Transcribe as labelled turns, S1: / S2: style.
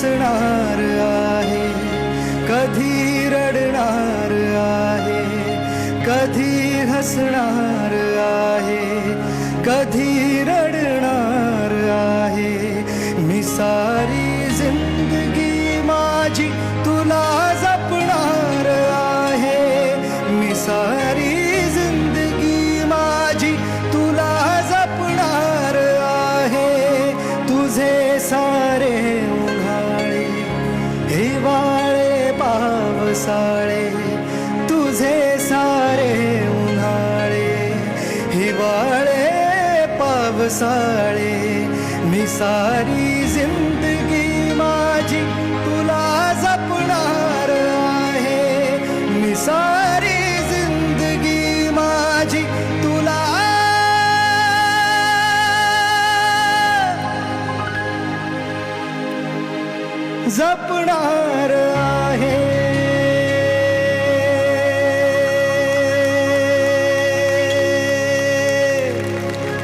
S1: हसणार आहे, कधी रडणार आहे, कधी हसणार आहे, कधी रडणार आहे. मी सारी जिंदगी माझी तुला जपणार आहे, मी सारी जिंदगी माझी तुला जपणार आहे. तुझे सारे उन्हाळे हिवाळे पावसाळे, तुझे सारे उन्हाळे हिवाळे पावसाळे. मी सारी जिंदगी माझी तुला जपणार आहे, मी सारी जिंदगी माझी तुला जपणार आहे.